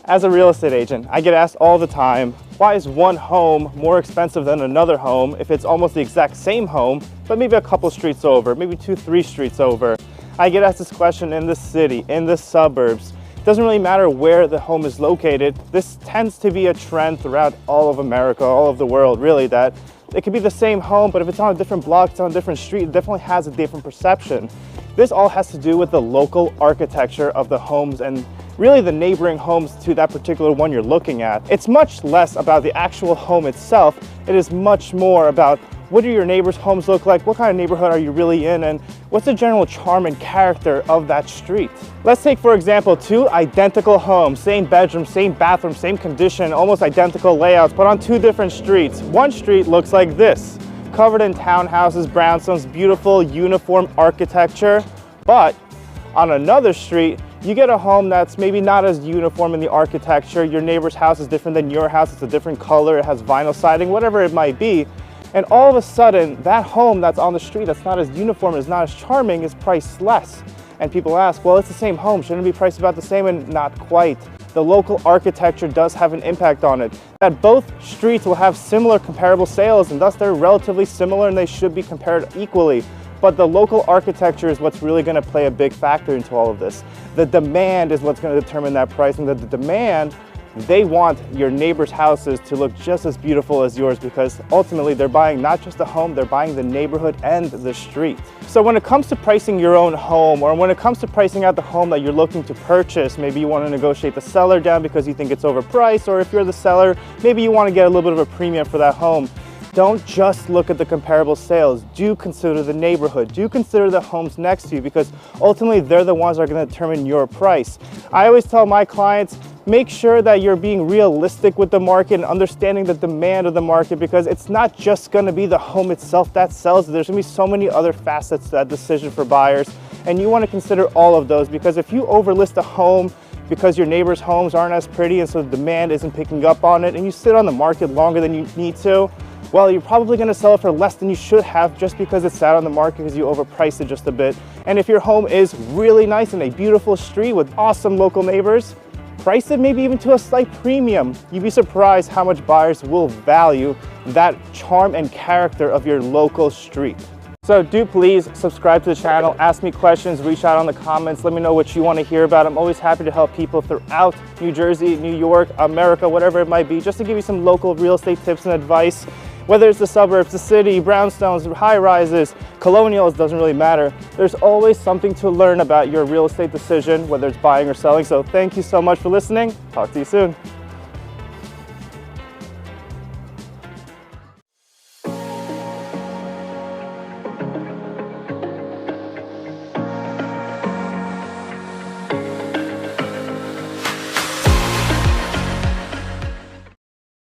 As a real estate agent, I get asked all the time, why is one home more expensive than another home if it's almost the exact same home, but maybe a couple streets over, maybe 2-3 streets over? I get asked this question in the city, in the suburbs. It doesn't really matter where the home is located. This tends to be a trend throughout all of America, all of the world, really, that it could be the same home, but if it's on a different block, it's on a different street, it definitely has a different perception. This all has to do with the local architecture of the homes and really the neighboring homes to that particular one you're looking at. It's much less about the actual home itself. It is much more about what do your neighbors' homes look like, what kind of neighborhood are you really in, and what's the general charm and character of that street. Let's take, for example, two identical homes, same bedroom, same bathroom, same condition, almost identical layouts, but on two different streets. One street looks like this, covered in townhouses, brownstones, beautiful uniform architecture, but on another street, you get a home that's maybe not as uniform in the architecture. Your neighbor's house is different than your house. It's a different color. It has vinyl siding, whatever it might be. And all of a sudden, that home that's on the street that's not as uniform, is not as charming, is priced less. And people ask, well, it's the same home. Shouldn't it be priced about the same? And not quite. The local architecture does have an impact on it. That both streets will have similar comparable sales, and thus they're relatively similar and they should be compared equally. But the local architecture is what's really going to play a big factor into all of this. The demand is what's going to determine that price, and the demand, they want your neighbors' houses to look just as beautiful as yours, because ultimately they're buying not just the home, they're buying the neighborhood and the street. So when it comes to pricing your own home, or when it comes to pricing out the home that you're looking to purchase, maybe you want to negotiate the seller down because you think it's overpriced, or if you're the seller, maybe you want to get a little bit of a premium for that home. Don't just look at the comparable sales. Do consider the neighborhood. Do consider the homes next to you, because ultimately they're the ones that are going to determine your price. I always tell my clients, make sure that you're being realistic with the market and understanding the demand of the market, because it's not just going to be the home itself that sells. There's going to be so many other facets to that decision for buyers, and you want to consider all of those, because if you overlist a home because your neighbors' homes aren't as pretty and so the demand isn't picking up on it, and you sit on the market longer than you need to, well, you're probably going to sell it for less than you should have just because it sat on the market because you overpriced it just a bit. And if your home is really nice in a beautiful street with awesome local neighbors, price it maybe even to a slight premium. You'd be surprised how much buyers will value that charm and character of your local street. So do please subscribe to the channel, ask me questions, reach out on the comments, let me know what you want to hear about. I'm always happy to help people throughout New Jersey, New York, America, whatever it might be, just to give you some local real estate tips and advice. Whether it's the suburbs, the city, brownstones, high rises, colonials, doesn't really matter. There's always something to learn about your real estate decision, whether it's buying or selling. So thank you so much for listening. Talk to you soon.